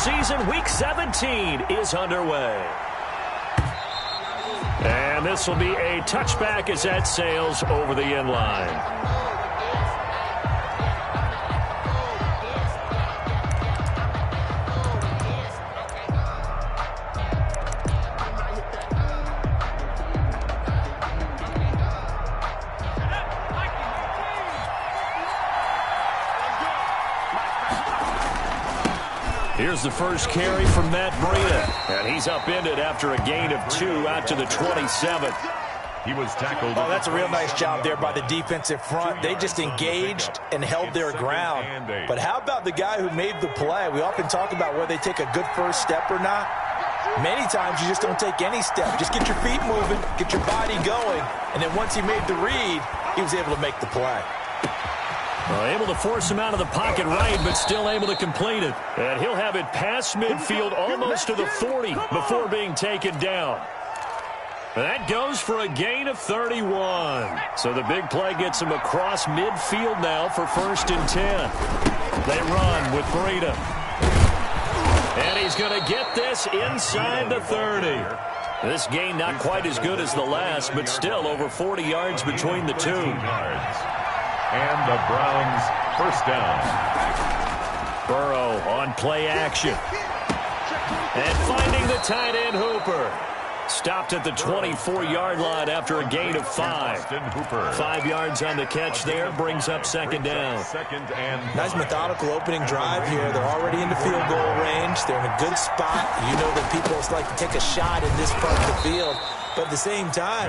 season. Week 17 is underway. And this will be a touchback as that sails over the end line. Here's the first carry from Matt Breida. And he's upended after a gain of 2 out to the 27. He was tackled. Oh, that's a real nice job there by the defensive front. They just engaged and held their ground. But how about the guy who made the play? We often talk about whether they take a good first step or not. Many times you just don't take any step. Just get your feet moving, get your body going, and then once he made the read, he was able to make the play. Able to force him out of the pocket right, but still able to complete it. And he'll have it past midfield almost to the 40 before being taken down. That goes for a gain of 31. So the big play gets him across midfield now for 1st and 10. They run with Breida. And he's going to get this inside the 30. This gain not quite as good as the last, but still over 40 yards between the two. And the Browns first down. Burrow on play action. And finding the tight end Hooper. Stopped at the 24-yard line after a gain of 5. 5 yards on the catch there, brings up 2nd down. Nice methodical opening drive here. They're already in the field goal range. They're in a good spot. You know that people like to take a shot in this part of the field. But at the same time,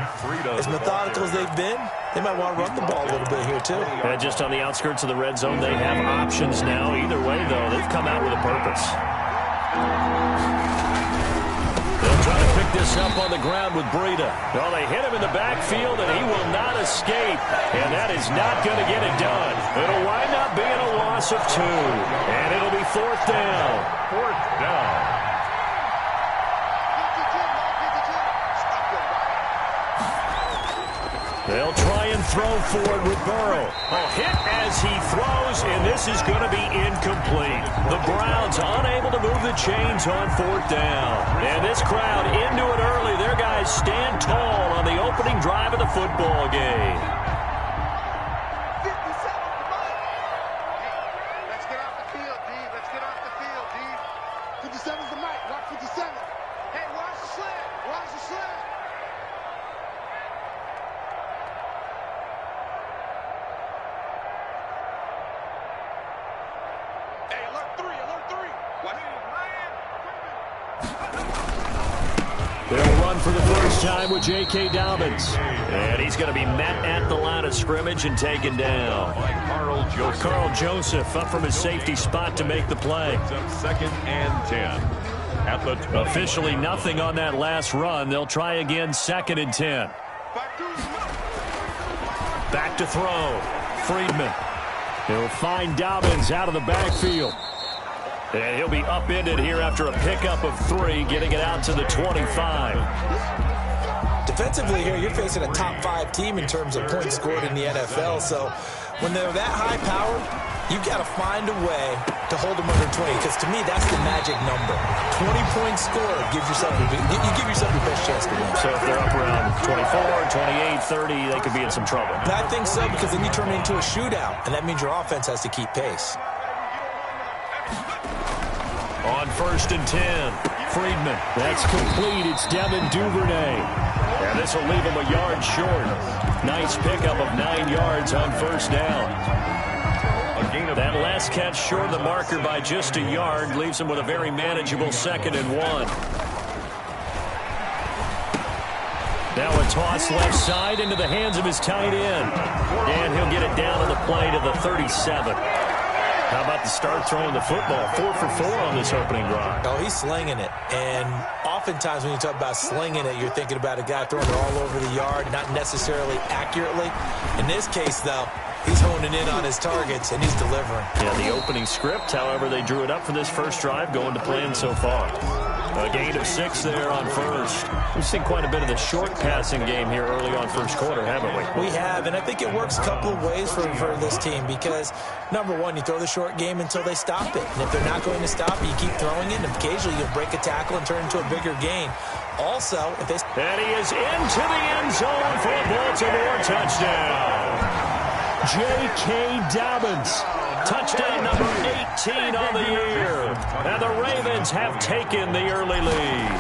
as methodical as they've been, they might want to run the ball a little bit here, too. And just on the outskirts of the red zone, they have options now. Either way, though, they've come out with a purpose. They'll try to pick this up on the ground with Breida. Well, they hit him in the backfield, and he will not escape. And that is not going to get it done. It'll wind up being a loss of 2. And it'll be 4th down. 4th down. They'll try and throw forward with Burrow. A hit as he throws, and this is going to be incomplete. The Browns unable to move the chains on 4th down. And this crowd into it early. Their guys stand tall on the opening drive of the football game. Let's get off the field, D. Let's get off the field, D. 57's the mic. Watch 57. Hey, watch the slant. Watch the slant. They'll run for the first time with J.K. Dobbins. And he's going to be met at the line of scrimmage and taken down. Carl Joseph up from his safety spot to make the play. 2nd and 10. At the 20. Officially nothing on that last run. They'll try again 2nd and 10. Back to throw. Friedman. He'll find Dobbins out of the backfield. And he'll be upended here after a pickup of 3, getting it out to the 25. Defensively here, you're facing a top 5 team in terms of points scored in the NFL. So when they're that high-powered, you've got to find a way to hold them under 20. Because to me, that's the magic number. 20 points scored gives yourself you give yourself your best chance to win. So if they're up around 24, 28, 30, they could be in some trouble. I think so, because then you turn it into a shootout, and that means your offense has to keep pace. On 1st and 10, Friedman. That's complete. It's Devin Duvernay. And this will leave him a yard short. Nice pickup of 9 yards on 1st down. That last catch short of the marker by just a yard leaves him with a very manageable 2nd and 1. Now a toss left side into the hands of his tight end. And he'll get it down on the play to the 37. How about the start throwing the football? 4 for 4 on this opening drive. Oh, he's slinging it. And oftentimes when you talk about slinging it, you're thinking about a guy throwing it all over the yard, not necessarily accurately. In this case, though, He's honing in on his targets, and he's delivering. Yeah, the opening script, however, they drew it up for this first drive, going to plan so far. A gain of 6 there on first. We've seen quite a bit of the short passing game here early on first quarter, haven't we? We have, and I think it works a couple of ways for this team because, number one, you throw the short game until they stop it. And if they're not going to stop it, you keep throwing it, and occasionally you'll break a tackle and turn it into a bigger gain. Also, if they... And he is into the end zone for a Baltimore touchdown. J.K. Dobbins. Touchdown number 18 on the year. And the Ravens have taken the early lead.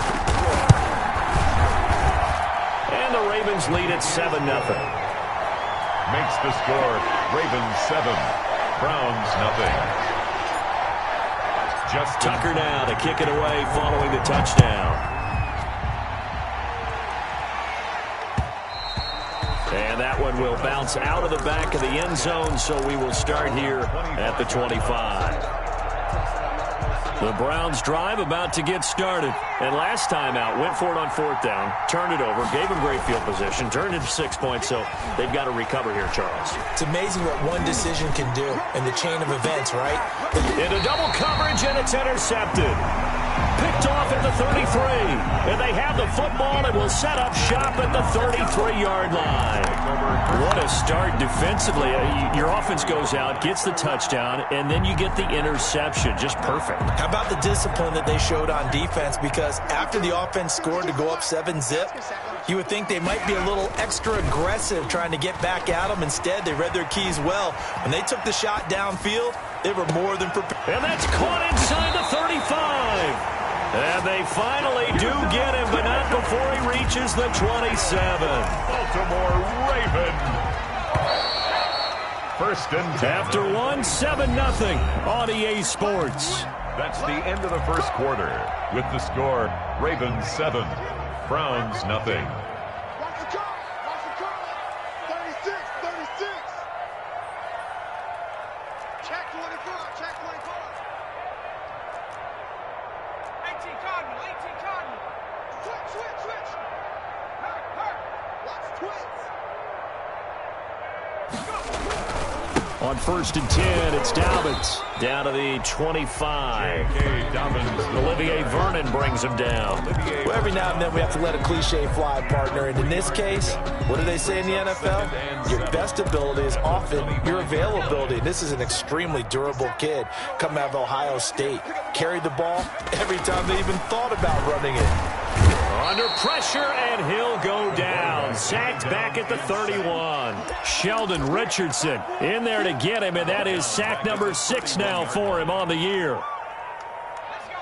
And the Ravens lead at 7-0. Makes the score Ravens 7, Browns nothing. Just Tucker now to kick it away following the touchdown. And that one will bounce out of the back of the end zone, so we will start here at the 25. The Browns drive about to get started. And last time out, went for it on 4th down, turned it over, gave them great field position, turned it to 6 points, so they've got to recover here, Charles. It's amazing what one decision can do in the chain of events, right? Into double coverage, and it's intercepted. Picked off at the 33, and they have the football and will set up shop at the 33-yard line. What a start defensively. Your offense goes out, gets the touchdown, and then you get the interception. Just perfect. How about the discipline that they showed on defense? Because after the offense scored to go up 7-zip, you would think they might be a little extra aggressive trying to get back at them. Instead, they read their keys well. When they took the shot downfield, they were more than prepared. And that's caught inside the 35. And they finally do get him, but not before he reaches the 27. Baltimore Raven. 1st and 10. After 7-0 on EA Sports. That's the end of the first quarter. With the score, Ravens 7, Browns nothing. Watch the call. Watch the call. 36, 36. Check 24. Check 24. 18 Cardinal. 18 Cardinal. Switch. Hurt. Watch twins. On 1st and 10, it's Dobbins. Down to the 25. J.K. Dobbins. Olivier Vernon brings him down. Well, every now and then we have to let a cliche fly, partner. And in this case, what do they say in the NFL? Your best ability is often your availability. This is an extremely durable kid coming out of Ohio State. Carried the ball every time they even thought about running it. Under pressure, and he'll go down. Sacked back at the 31. Sheldon Richardson in there to get him, and that is sack number 6 now for him on the year.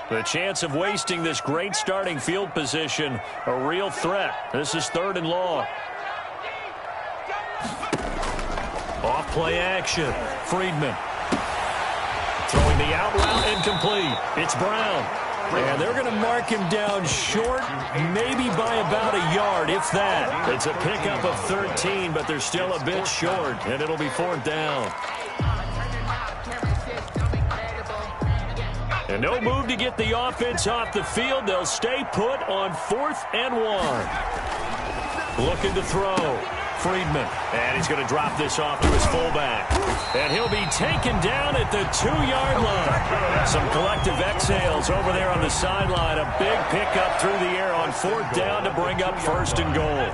The chance of wasting this great starting field position, a real threat. This is 3rd and long. Off play action. Friedman. Throwing the out route incomplete. It's Brown. And they're going to mark him down short, maybe by about a yard, if that. It's a pickup of 13, but they're still a bit short, and it'll be 4th down. And no move to get the offense off the field. They'll stay put on 4th and 1. Looking to throw. Friedman. And he's going to drop this off to his fullback. And he'll be taken down at the 2-yard line. Some collective exhales over there on the sideline. A big pickup through the air on 4th down to bring up 1st and goal.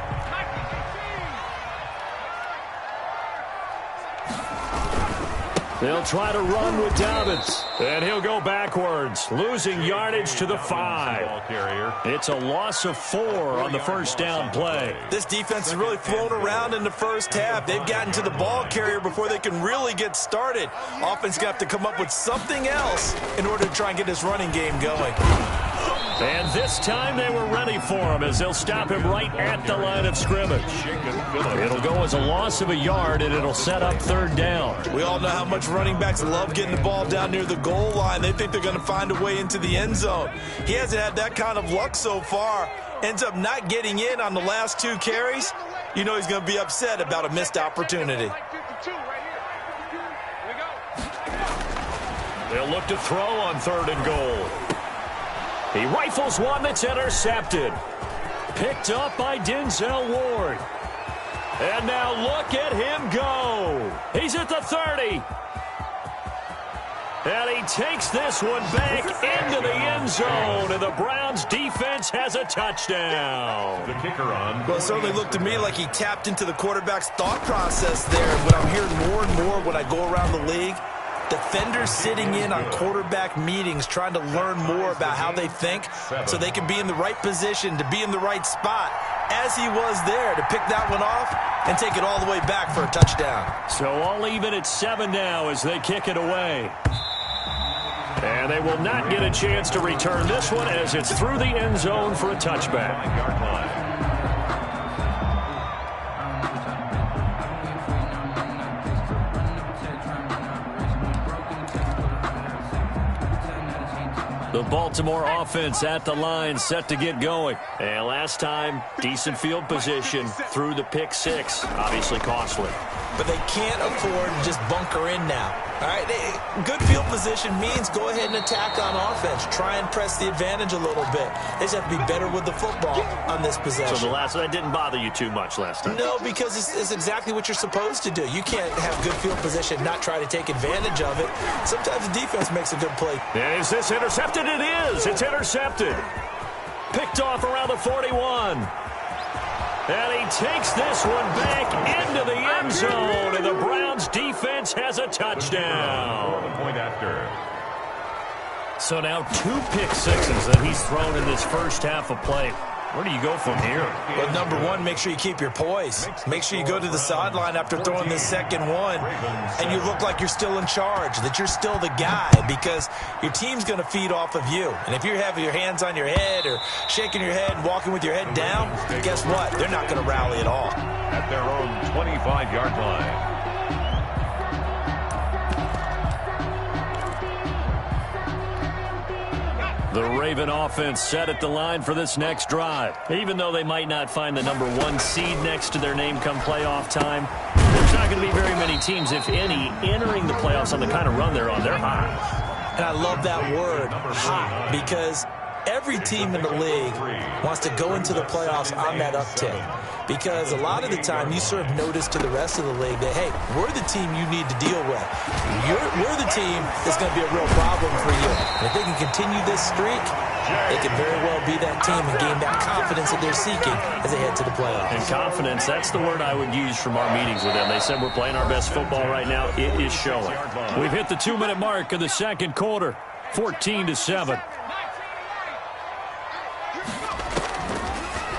They'll try to run with Dobbins. And he'll go backwards, losing yardage to the 5. It's a loss of 4 on the 1st down play. This defense has really flown around in the first half. They've gotten to the ball carrier before they can really get started. Offense got to come up with something else in order to try and get this running game going. And this time they were ready for him as they'll stop him right at the line of scrimmage. It'll go as a loss of a yard, and it'll set up 3rd down. We all know how much running backs love getting the ball down near the goal line. They think they're going to find a way into the end zone. He hasn't had that kind of luck so far. Ends up not getting in on the last 2 carries. You know he's going to be upset about a missed opportunity. They'll look to throw on 3rd and goal. He rifles one that's intercepted. Picked up by Denzel Ward. And now look at him go. He's at the 30. And he takes this one back into the end zone, and the Browns defense has a touchdown. The kicker on. Well, it certainly looked to me like he tapped into the quarterback's thought process there. What I'm hearing more and more when I go around the league, defenders sitting in on quarterback meetings trying to learn more about how they think so they can be in the right position to be in the right spot, as he was there to pick that one off and take it all the way back for a touchdown. So all even at 7 now as they kick it away. And they will not get a chance to return this one as it's through the end zone for a touchback. The Baltimore offense at the line, set to get going. And last time, decent field position through the pick 6. Obviously costly. But they can't afford to just bunker in now. All right, good field position means go ahead and attack on offense. Try and press the advantage a little bit. They just have to be better with the football on this possession. So that didn't bother you too much last time? No, because it's exactly what you're supposed to do. You can't have good field position, not try to take advantage of it. Sometimes the defense makes a good play. And is this intercepted? It is. It's intercepted. Picked off around the 41. And he takes this one back into the end zone, and the Browns defense has a touchdown. Point after. So now 2 pick sixes that he's thrown in this first half of play. Where do you go from here? Well, number one, make sure you keep your poise. Make sure you go to the sideline after throwing this second one, and you look like you're still in charge, that you're still the guy, because your team's going to feed off of you. And if you're having your hands on your head or shaking your head and walking with your head down, guess what? They're not going to rally at all. At their own 25-yard line. The Raven offense set at the line for this next drive. Even though they might not find the number 1 seed next to their name come playoff time, there's not going to be very many teams, if any, entering the playoffs on the kind of run they're on. They're hot. And I love that word, hot, because every team in the league wants to go into the playoffs on that uptick. Because a lot of the time you serve notice to the rest of the league that, hey, we're the team you need to deal with. We're the team that's going to be a real problem for you. And if they can continue this streak, they can very well be that team and gain that confidence that they're seeking as they head to the playoffs. And confidence, that's the word I would use from our meetings with them. They said we're playing our best football right now. It is showing. We've hit the 2-minute mark of the second quarter, 14-7.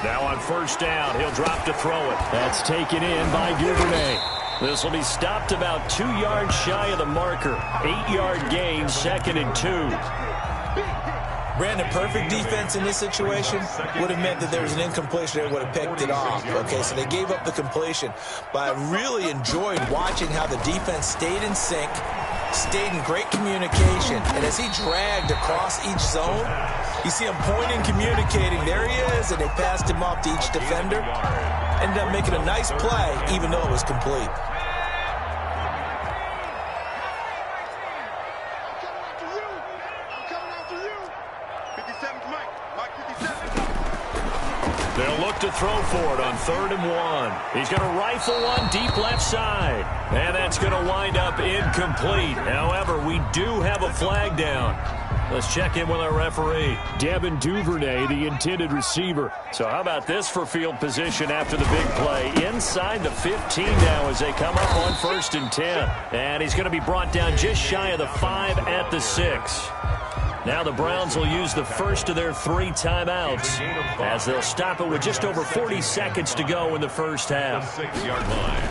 Now on first down, he'll drop to throw it. That's taken in by Duvernay. This will be stopped about 2 yards shy of the marker. 8-yard gain, 2nd and 2. Brandon, perfect defense in this situation would have meant that there was an incompletion. They would have picked it off. Okay, so they gave up the completion. But I really enjoyed watching how the defense stayed in sync, stayed in great communication. And as he dragged across each zone, you see him pointing, communicating. There he is, and they passed him off to each defender. Ended up making a nice play, even though it was complete. They'll look to throw for it on 3rd and 1. He's going to rifle one deep left side. And that's going to wind up incomplete. However, we do have a flag down. Let's check in with our referee. Devin Duvernay, the intended receiver. So how about this for field position after the big play? Inside the 15 now as they come up on 1st and 10. And he's going to be brought down just shy of the 5 at the 6. Now the Browns will use the first of their 3 timeouts as they'll stop it with just over 40 seconds to go in the first half. 6-yard line.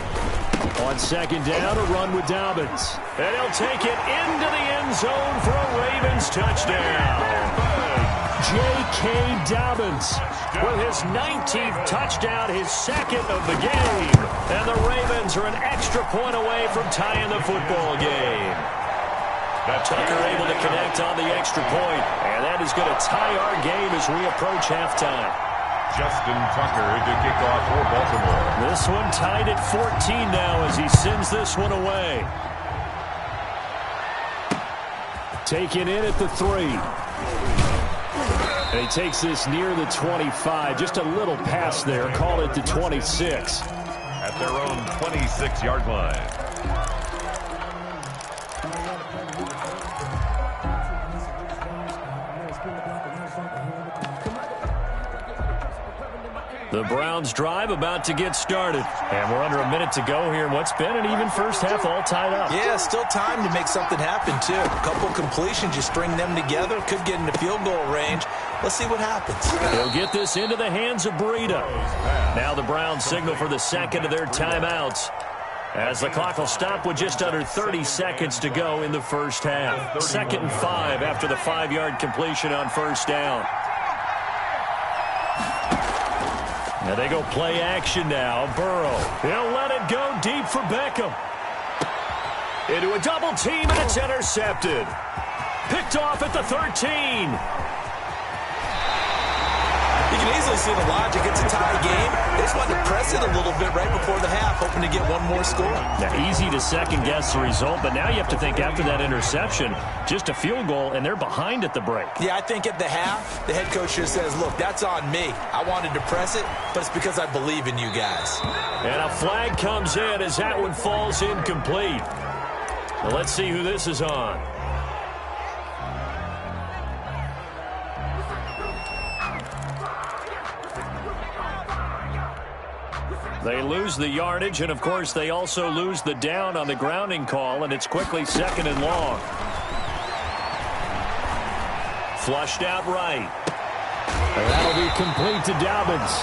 On 2nd down, a run with Dobbins. And he'll take it into the end zone for a Ravens touchdown. J.K. Dobbins with his 19th touchdown, his 2nd of the game. And the Ravens are an extra point away from tying the football game. Tucker able to connect on the extra point, and that is going to tie our game as we approach halftime. Justin Tucker to kick off for Baltimore. This one tied at 14 now as he sends this one away. Taken in at the 3. And he takes this near the 25. Just a little pass there. Call it the 26. at their own 26-yard line. The Browns drive about to get started. And we're under a minute to go here in what's been an even first half, all tied up. Yeah, still time to make something happen, too. A couple completions, you string them together, could get into field goal range. Let's see what happens. They'll get this into the hands of Breida. Now the Browns signal for the second of their timeouts, as the clock will stop with just under 30 seconds to go in the first half. 2nd and 5 after the 5-yard completion on first down. Now they go play action now. Burrow. He'll let it go deep for Beckham. Into a double team, and it's intercepted. Picked off at the 13. You can easily see the logic. It's a tie game. They just wanted to press it a little bit right before the half, hoping to get one more score. Now, easy to second-guess the result, but now you have to think after that interception, just a field goal, and they're behind at the break. Yeah, I think at the half, the head coach just says, look, that's on me. I wanted to press it, but it's because I believe in you guys. And a flag comes in as that one falls incomplete. Well, let's see who this is on. They lose the yardage, and, of course, they also lose the down on the grounding call, and it's quickly 2nd and long. Flushed out right. And that'll be complete to Dobbins.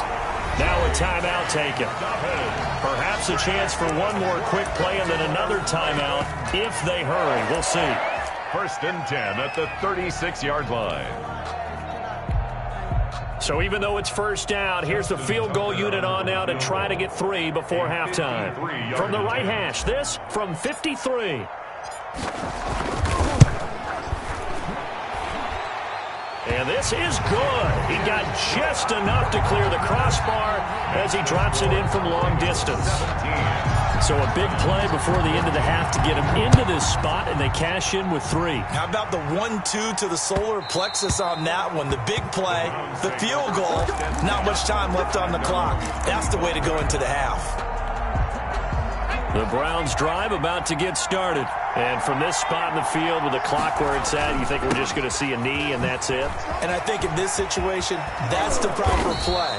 Now a timeout taken. Perhaps a chance for one more quick play and then another timeout if they hurry. We'll see. 1st and 10 at the 36-yard line. So even though it's first down, here's the field goal unit on now to try to get 3 before halftime. From the right hash, this from 53. And this is good. He got just enough to clear the crossbar as he drops it in from long distance. So a big play before the end of the half to get him into this spot, and they cash in with 3. How about the 1-2 to the solar plexus on that one? The big play, the field goal, not much time left on the clock. That's the way to go into the half. The Browns drive about to get started. And from this spot in the field with the clock where it's at, you think we're just going to see a knee and that's it? And I think in this situation, that's the proper play.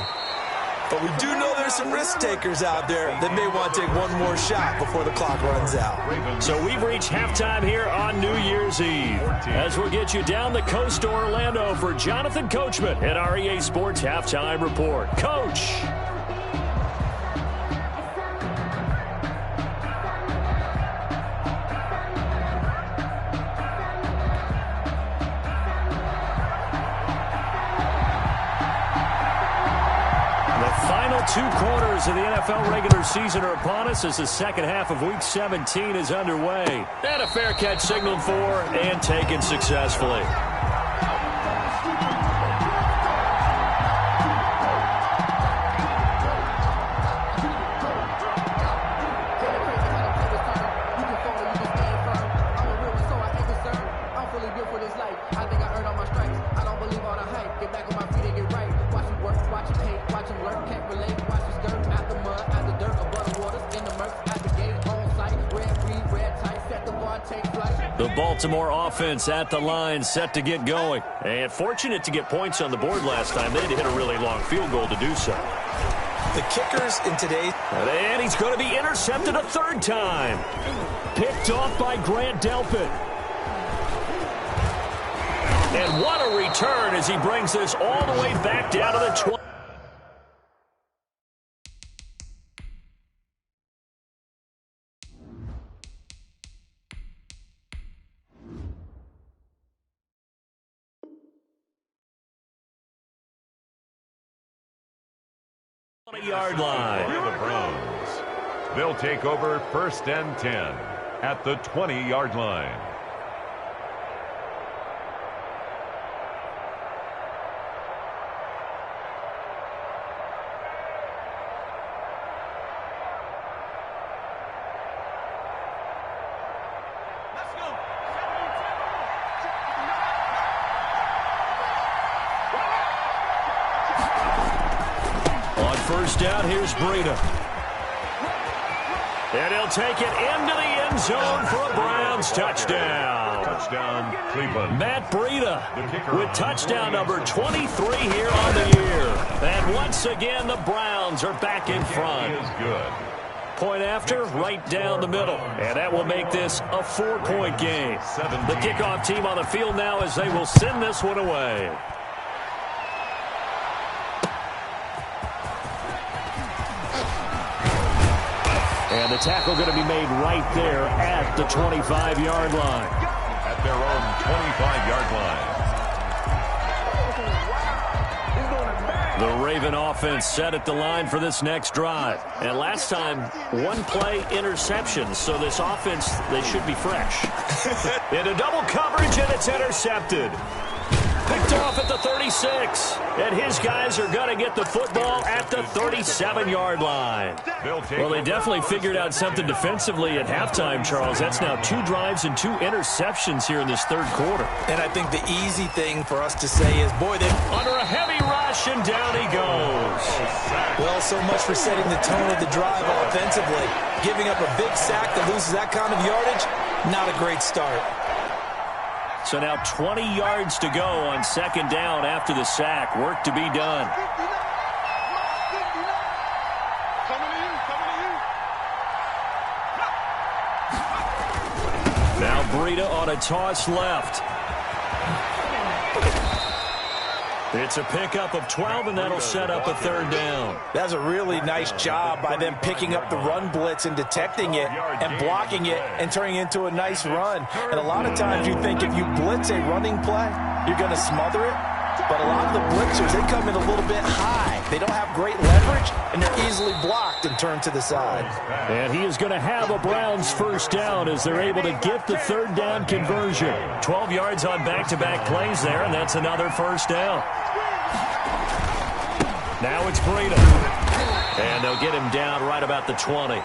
But we do know there's some risk takers out there that may want to take one more shot before the clock runs out. So we've reached halftime here on New Year's Eve. As we'll get you down the coast to Orlando for Jonathan Coachman at our EA Sports Halftime Report. Coach! Final 2 quarters of the NFL regular season are upon us as the second half of Week 17 is underway. And a fair catch signaled for and taken successfully. The Baltimore offense at the line, set to get going. And fortunate to get points on the board last time. They had to hit a really long field goal to do so. The kickers in today's... And he's going to be intercepted a 3rd time. Picked off by Grant Delpit. And what a return as he brings this all the way back down to the 20. Yard line. The Browns. They'll take over 1st and 10 at the 20-yard line. First down, here's Breida. And he'll take it into the end zone for a Browns touchdown. Touchdown, Cleveland. Matt Breida with touchdown number 23 here on the year. And once again, the Browns are back in front. He is good. Point after, right down the middle. And that will make this a 4-point game. The kickoff team on the field now as they will send this one away. And the tackle going to be made right there at the 25-yard line. At their own 25-yard line. The Raven offense set at the line for this next drive. And last time, one play interception. So this offense, they should be fresh. Into double coverage, and it's intercepted. Picked off at the 36. And his guys are going to get the football at the 37-yard line. Well, they definitely figured out something defensively at halftime, Charles. That's now 2 drives and 2 interceptions here in this third quarter. And I think the easy thing for us to say is, boy, they under a heavy rush, and down he goes. Well, so much for setting the tone of the drive offensively. Giving up a big sack that loses that kind of yardage, not a great start. So now 20 yards to go on second down after the sack. Work to be done. Now Breida on a toss left. It's a pickup of 12, and that'll set up a third down. That's a really nice job by them picking up the run blitz and detecting it and blocking it and turning it into a nice run. And a lot of times you think if you blitz a running play, you're going to smother it. But a lot of the blitzers, they come in a little bit high. They don't have great leverage, and they're easily blocked and turned to the side. And he is going to have a Browns first down as they're able to get the third down conversion. 12 yards on back-to-back plays there, and that's another first down. Now it's Breida. And they'll get him down right about the 20.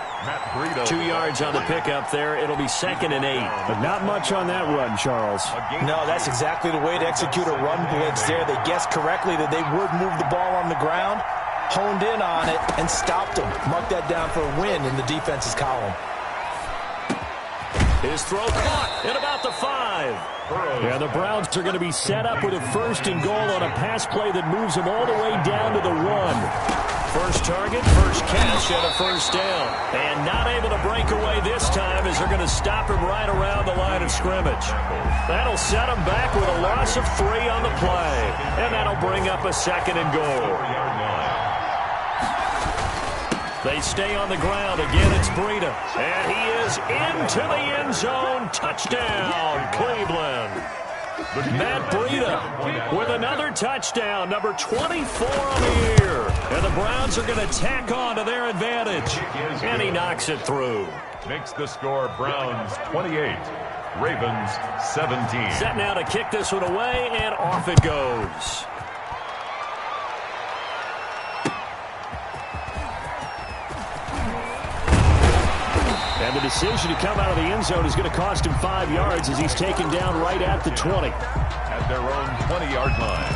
2 yards on the pickup there. It'll be 2nd and 8. But not much on that run, Charles. No, that's exactly the way to execute a run blitz there. They guessed correctly that they would move the ball on the ground, honed in on it, and stopped them. Mark that down for a win in the defense's column. His throw caught at about the 5. Yeah, the Browns are going to be set up with a 1st and goal on a pass play that moves them all the way down to the 1. First target, first catch, and a first down. And not able to break away this time as they're going to stop him right around the line of scrimmage. That'll set him back with a loss of 3 on the play. And that'll bring up a 2nd and goal. They stay on the ground. Again, it's Breida. And he is into the end zone. Touchdown, Cleveland. Matt Breida with another touchdown, number 24 on the year. And the Browns are going to tack on to their advantage. And he knocks it through. Makes the score Browns 28, Ravens 17. Set now to kick this one away, and off it goes. And the decision to come out of the end zone is going to cost him 5 yards as he's taken down right at the 20. At their own 20-yard line.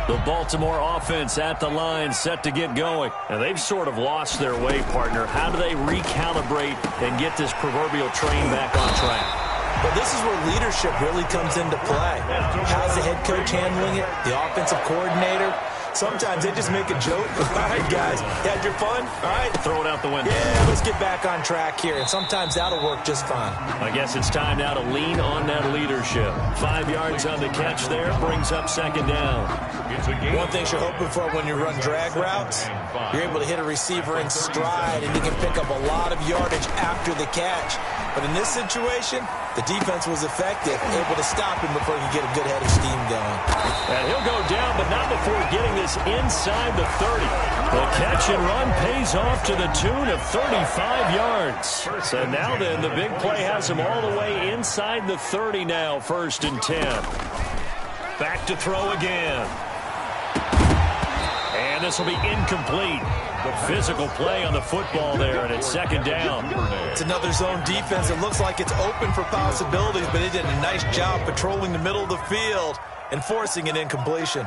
The Baltimore offense at the line, set to get going. And they've sort of lost their way, partner. How do they recalibrate and get this proverbial train back on track? Well, this is where leadership really comes into play. How's the head coach handling it? The offensive coordinator? Sometimes they just make a joke. All right, guys, you had your fun? All right. Throw it out the window. Yeah, let's get back on track here. And sometimes that'll work just fine. I guess it's time now to lean on that leadership. 5 yards on the catch there, brings up 2nd down. One thing you're hoping for when you run drag routes, you're able to hit a receiver in stride, and you can pick up a lot of yardage after the catch. But in this situation, the defense was effective, able to stop him before he could get a good head of steam going. And he'll go down, but not before getting this inside the 30. The catch and run pays off to the tune of 35 yards. So now then, the big play has him all the way inside the 30 now, 1st and 10. Back to throw again. And this will be incomplete. The physical play on the football there, and it's 2nd down. It's another zone defense. It looks like it's open for possibilities, but they did a nice job patrolling the middle of the field and forcing an incompletion.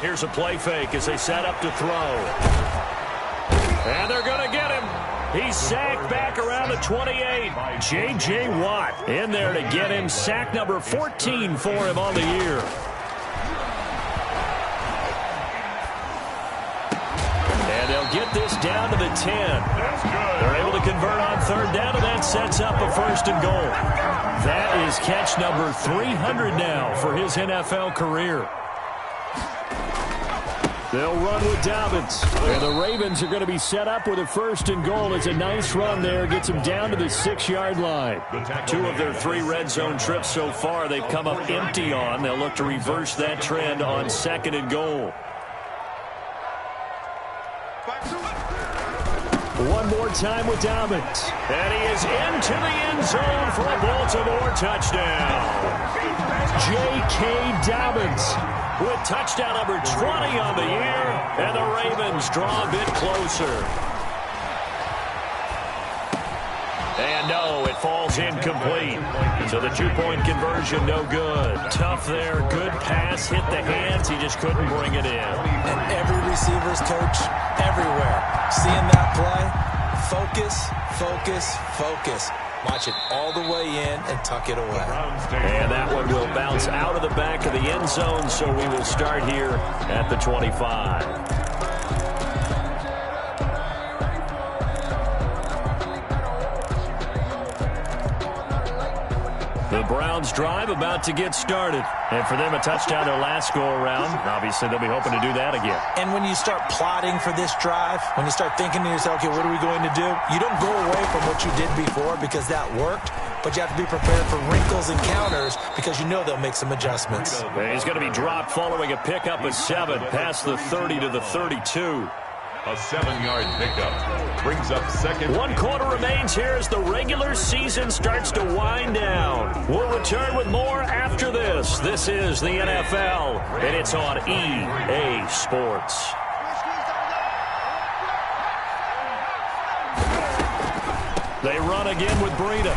Here's a play fake as they set up to throw. And they're going to get him. He's sacked back around the 28. J.J. Watt in there to get him. Sack number 14 for him on the year. And they'll get this down to the 10. They're able to convert on third down, and that sets up a first and goal. That is catch number 300 now for his NFL career. They'll run with Dobbins. And the Ravens are going to be set up with a first and goal. It's a nice run there. Gets them down to the 6-yard line. 2 of their 3 red zone trips so far they've come up empty on. They'll look to reverse that trend on second and goal. One more time with Dobbins. And he is into the end zone for a Baltimore touchdown. J.K. Dobbins with touchdown number 20 on the year, and the Ravens draw a bit closer. And no, it falls incomplete. So the 2-point conversion, no good. Tough there, good pass, hit the hands, he just couldn't bring it in. And every receiver's coach everywhere, seeing that play, focus, focus, focus. Watch it all the way in and tuck it away. And that one will bounce out of the back of the end zone, so we will start here at the 25. The Browns drive about to get started. And for them, a touchdown their last go-around. Obviously, they'll be hoping to do that again. And when you start plotting for this drive, when you start thinking to yourself, okay, what are we going to do? You don't go away from what you did before because that worked, but you have to be prepared for wrinkles and counters because you know they'll make some adjustments. And he's going to be dropped following a pickup of 7 past the 30 to the 32. A 7-yard pickup brings up second. 1 quarter remains here as the regular season starts to wind down. We'll return with more after this. This is the NFL, and it's on EA Sports. They run again with Breida.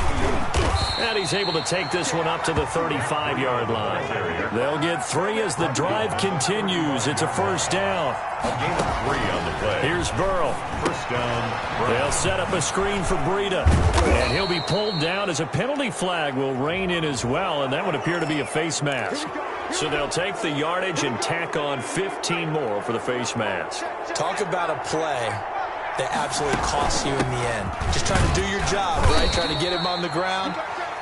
And he's able to take this one up to the 35-yard line. They'll get 3 as the drive continues. It's a first down. A gain of 3 on the play. Here's Burrow. First down. They'll set up a screen for Breida. And he'll be pulled down as a penalty flag will rein in as well, and that would appear to be a face mask. So they'll take the yardage and tack on 15 more for the face mask. Talk about a play that absolutely costs you in the end. Just trying to do your job, right? Trying to get him on the ground.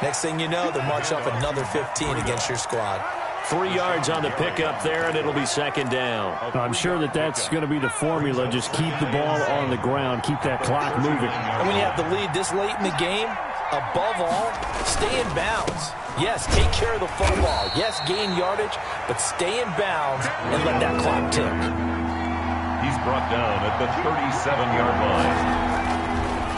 Next thing you know, they'll march off another 15 against your squad. 3 yards on the pickup there, and it'll be second down. I'm sure that's going to be the formula. Just keep the ball on the ground. Keep that clock moving. And when you have the lead this late in the game, above all, stay in bounds. Yes, take care of the football. Yes, gain yardage, but stay in bounds and let that clock tick. He's brought down at the 37-yard line.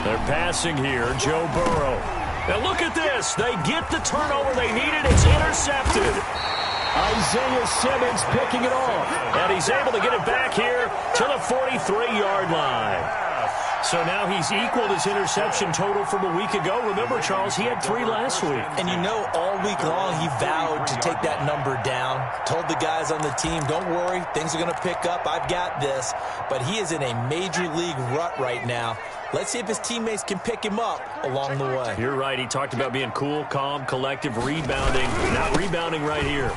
They're passing here, Joe Burrow. Now look at this. They get the turnover they needed. It's intercepted. Isaiah Simmons picking it off. And he's able to get it back here to the 43-yard line. So now he's equaled his interception total from a week ago. Remember, Charles, he had 3 last week. And you know, all week long he vowed to take that number down. Told the guys on the team, don't worry, things are going to pick up. I've got this. But he is in a major league rut right now. Let's see if his teammates can pick him up along the way. You're right. He talked about being cool, calm, collective, rebounding. Not rebounding right here.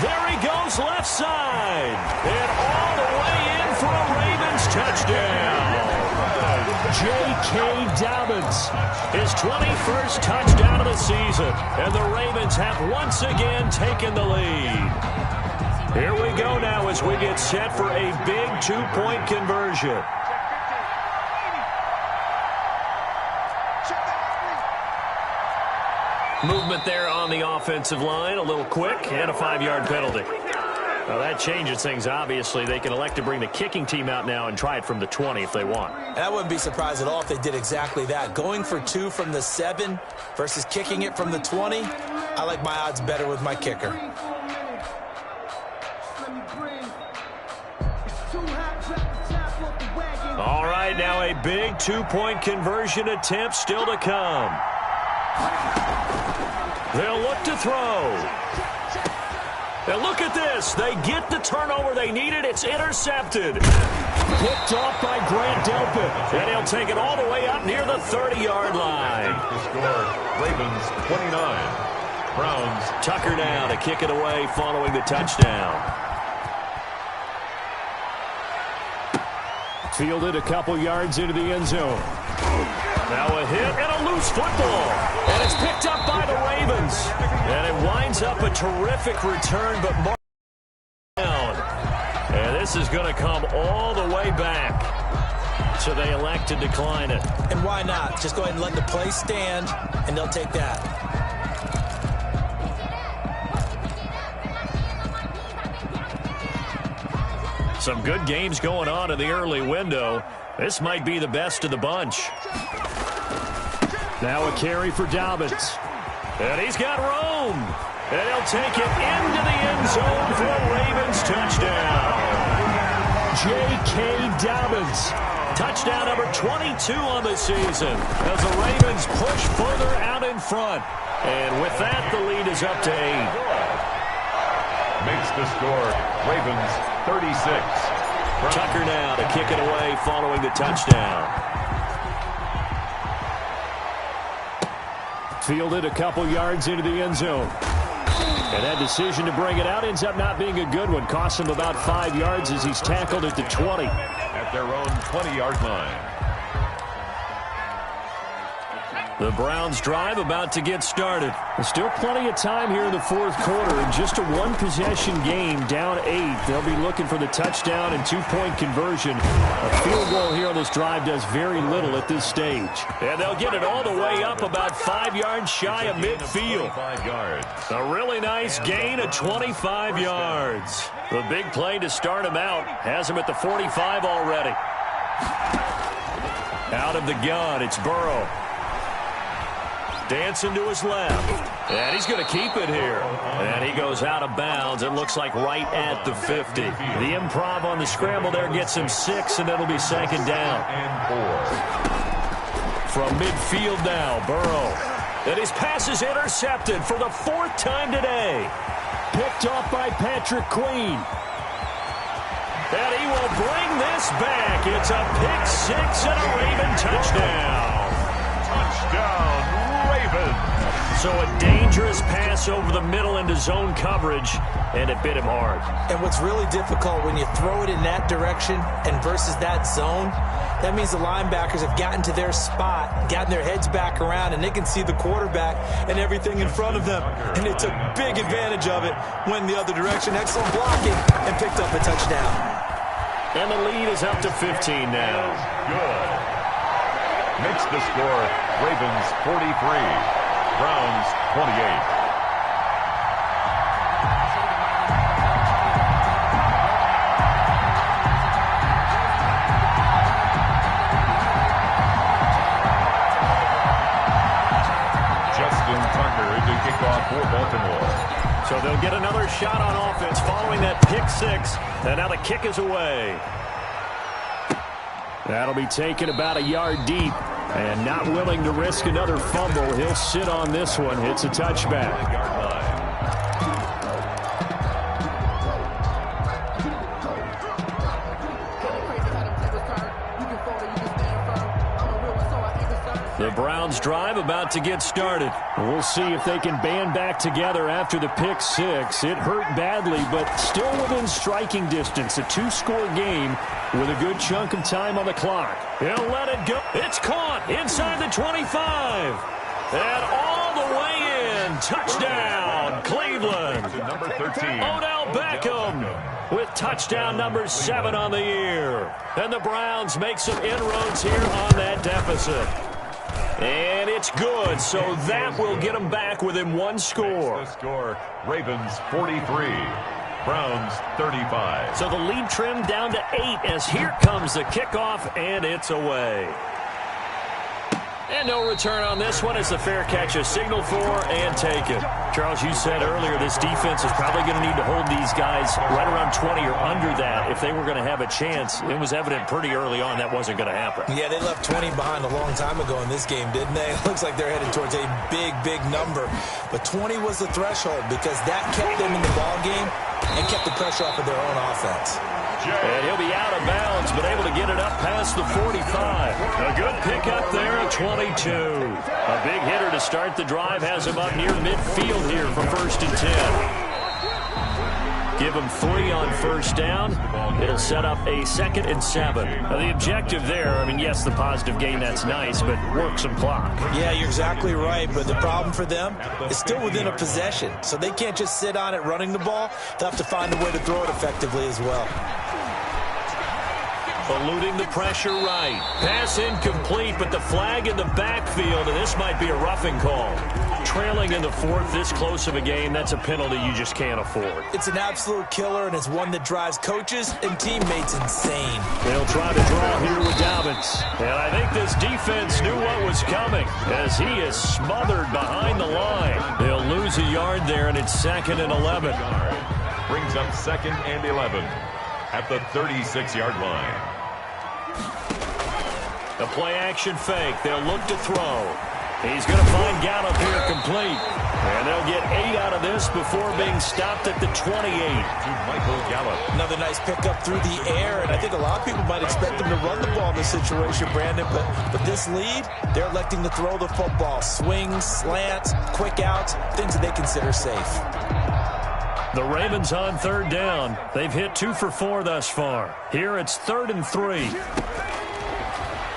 There he goes left side. And all the way in for a Ravens touchdown. J.K. Dobbins, his 21st touchdown of the season. And the Ravens have once again taken the lead. Here we go now as we get set for a big 2-point conversion. Movement there on the offensive line, a little quick, and a 5-yard penalty. Now that changes things, obviously. They can elect to bring the kicking team out now and try it from the 20 if they want. And I wouldn't be surprised at all if they did exactly that. Going for 2 from the 7 versus kicking it from the 20, I like my odds better with my kicker. All right, now a big 2-point conversion attempt still to come. They'll look to throw. And look at this. They get the turnover they needed. It's intercepted. Picked off by Grant Delpit. And he'll take it all the way up near the 30-yard line. The score, Ravens 29. Browns. Tucker now to kick it away following the touchdown. Fielded a couple yards into the end zone. Now a hit and a loose football. And it's picked up by the Ravens. And it winds up a terrific return, but marked down. And this is going to come all the way back. So they elect to decline it. And why not? Just go ahead and let the play stand, and they'll take that. Some good games going on in the early window. This might be the best of the bunch. Now a carry for Dobbins. And he's got room. And he'll take it into the end zone for a Ravens touchdown. J.K. Dobbins. Touchdown number 22 on the season as the Ravens push further out in front. And with that, the lead is up to 8. Makes the score, Ravens 36. Tucker now to kick it away following the touchdown. Fielded a couple yards into the end zone. And that decision to bring it out ends up not being a good one. Costs him about 5 yards as he's tackled at the 20. At their own 20-yard line. The Browns drive about to get started. There's still plenty of time here in the fourth quarter. In just a one-possession game, down 8. They'll be looking for the touchdown and two-point conversion. A field goal here on this drive does very little at this stage. And they'll get it all the way up about 5 yards shy of midfield. 25 yards. A really nice gain of 25 yards. The big play to start him out has him at the 45 already. Out of the gun, it's Burrow. Dancing to his left. And he's going to keep it here. And he goes out of bounds. It looks like right at the 50. The improv on the scramble there gets him 6, and it'll be second down. From midfield now, Burrow. And his pass is intercepted for the 4th time today. Picked off by Patrick Queen. And he will bring this back. It's a pick 6 and a Raven touchdown. Touchdown. So a dangerous pass over the middle into zone coverage, and it bit him hard. And what's really difficult when you throw it in that direction and versus that zone, that means the linebackers have gotten to their spot, gotten their heads back around, and they can see the quarterback and everything in front of them. And they took big advantage of it, went the other direction, excellent blocking, and picked up a touchdown. And the lead is up to 15 now. Good. Makes the score, Ravens 43. Browns 28. Justin Tucker to kick off for Baltimore. So they'll get another shot on offense following that pick 6. And now the kick is away. That'll be taken about a yard deep. And not willing to risk another fumble, he'll sit on this one. It's a touchback. The Browns drive about to get started. We'll see if they can band back together after the pick 6. It hurt badly, but still within striking distance. A 2-score game with a good chunk of time on the clock. He'll let it go. It's caught inside the 25. And all the way in. Touchdown, Cleveland. Number 13. Odell Beckham with touchdown number 7 on the year. And the Browns make some inroads here on that deficit. And it's good, so that will get them back within 1 score. The score, Ravens 43, Browns 35. So the lead trimmed down to 8 as here comes the kickoff, and it's away. And no return on this one as the fair catch is signaled for and taken. Charles, you said earlier this defense is probably going to need to hold these guys right around 20 or under that if they were going to have a chance. It was evident pretty early on that wasn't going to happen. Yeah, they left 20 behind a long time ago in this game, didn't they? It looks like they're headed towards a big, big number. But 20 was the threshold because that kept them in the ball game and kept the pressure off of their own offense. And he'll be out of bounds, but able to get it up past the 45. A good pickup there at 22. A big hitter to start the drive has him up near midfield here for 1st and 10. Give him 3 on 1st down. It'll set up a 2nd and 7. Now, the objective there, I mean, yes, the positive gain, that's nice, but work some clock. Yeah, you're exactly right, but the problem for them is still within a possession, so they can't just sit on it running the ball. They'll have to find a way to throw it effectively as well. Eluding the pressure right. Pass incomplete, but the flag in the backfield, and this might be a roughing call. Trailing in the 4th, this close of a game, that's a penalty you just can't afford. It's an absolute killer, and it's one that drives coaches and teammates insane. They'll try to draw here with Dobbins. And I think this defense knew what was coming as he is smothered behind the line. They'll lose a yard there, and it's 2nd and 11. Brings up 2nd and 11 at the 36-yard line. The play-action fake. They'll look to throw. He's going to find Gallup here complete. And they'll get 8 out of this before being stopped at the 28. To Michael Gallup. Another nice pickup through the air, and I think a lot of people might expect them to run the ball in this situation, Brandon, but this lead, they're electing to throw the football. Swings, slants, quick outs, things that they consider safe. The Ravens on 3rd down. They've hit 2 for 4 thus far. Here it's 3rd and 3.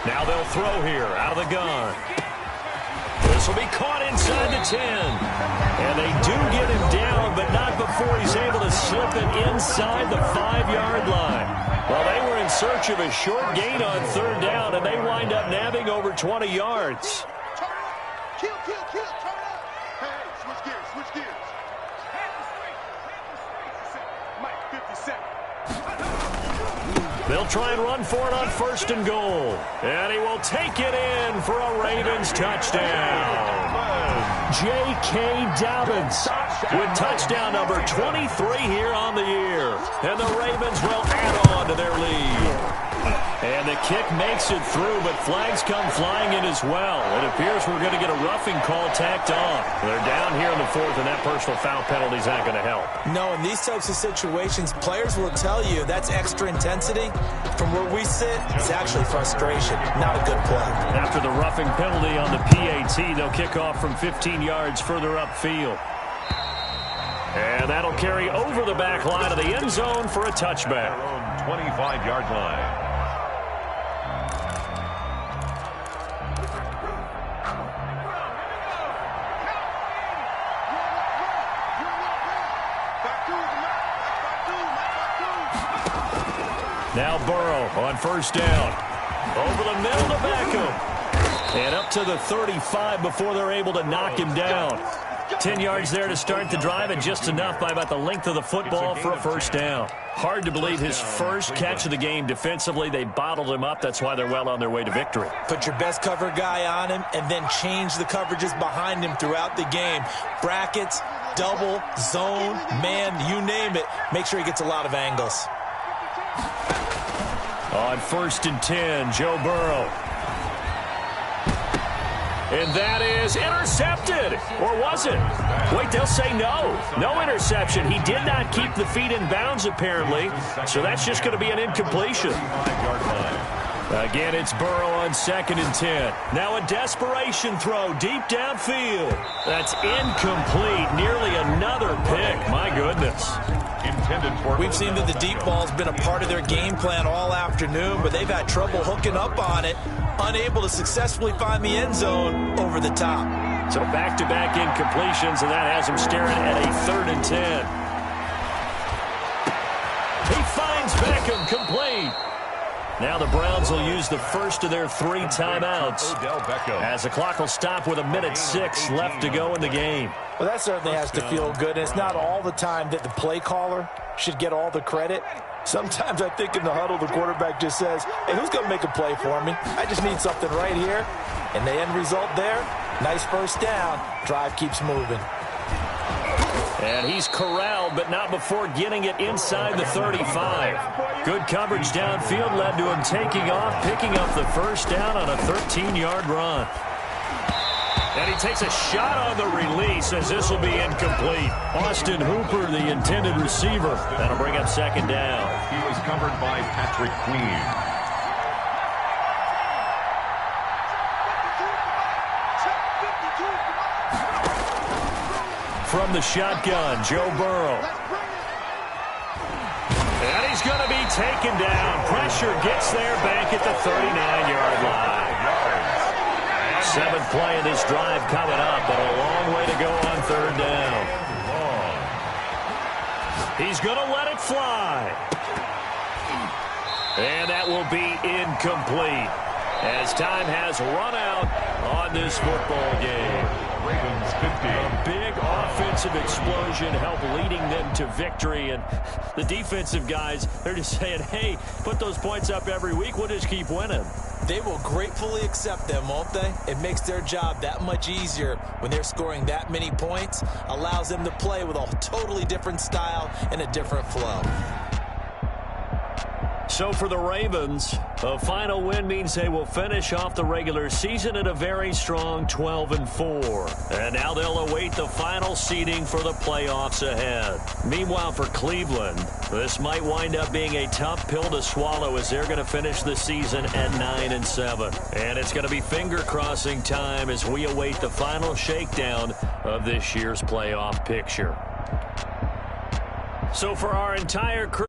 Now they'll throw here out of the gun. This will be caught inside the 10. And they do get him down, but not before he's able to slip it inside the 5-yard line. Well, they were in search of a short gain on 3rd down, and they wind up nabbing over 20 yards. Kill, turn up. Hey, switch gears. Mike, 57. They'll try and run for it on 1st and goal. And he will take it in for a Ravens touchdown. J.K. Dobbins with touchdown number 23 here on the year. And the Ravens will add on to their lead. And the kick makes it through, but flags come flying in as well. It appears we're going to get a roughing call tacked on. They're down here in the 4th, and that personal foul penalty is not going to help. No, in these types of situations, players will tell you that's extra intensity. From where we sit, it's actually frustration, not a good play. After the roughing penalty on the PAT, they'll kick off from 15 yards further upfield. And that'll carry over the back line of the end zone for a touchback. 25-yard line. Now Burrow on 1st down. Over the middle to Beckham. And up to the 35 before they're able to knock him down. 10 yards there to start the drive, and just enough by about the length of the football for a 1st down. Hard to believe his first catch of the game defensively. They bottled him up. That's why they're well on their way to victory. Put your best cover guy on him and then change the coverages behind him throughout the game. Brackets, double, zone, man, you name it. Make sure he gets a lot of angles. On 1st and 10, Joe Burrow. And that is intercepted. Or was it? Wait, they'll say no. No interception. He did not keep the feet in bounds, apparently. So that's just going to be an incompletion. Again, it's Burrow on 2nd and 10. Now a desperation throw deep downfield. That's incomplete. Nearly another pick. My goodness. We've seen that the deep ball's been a part of their game plan all afternoon, but they've had trouble hooking up on it, unable to successfully find the end zone over the top. So back-to-back incompletions, and that has him staring at a 3rd and 10. He finds Beckham complete. Now the Browns will use the first of their 3 timeouts as the clock will stop with 1:06 left to go in the game. Well, that certainly has to feel good. And it's not all the time that the play caller should get all the credit. Sometimes I think in the huddle, the quarterback just says, hey, who's going to make a play for me? I just need something right here. And the end result there, nice first down. Drive keeps moving. And he's corralled, but not before getting it inside the 35. Good coverage downfield led to him taking off, picking up the first down on a 13-yard run. And he takes a shot on the release as this will be incomplete. Austin Hooper, the intended receiver. That'll bring up second down. He was covered by Patrick Queen. From the shotgun, Joe Burrow. And he's going to be taken down. Pressure gets there back at the 39-yard line. Seventh play in this drive coming up, but a long way to go on third down. He's going to let it fly. And that will be incomplete as time has run out on this football game. Ravens 50. A big offensive explosion helped leading them to victory. And the defensive guys, they're just saying, hey, put those points up every week. We'll just keep winning. They will gratefully accept them, won't they? It makes their job that much easier when they're scoring that many points. Allows them to play with a totally different style and a different flow. So for the Ravens, a final win means they will finish off the regular season at a very strong 12-4. And now they'll await the final seeding for the playoffs ahead. Meanwhile, for Cleveland, this might wind up being a tough pill to swallow as they're going to finish the season at 9-7. And it's going to be finger-crossing time as we await the final shakedown of this year's playoff picture. So for our entire crew,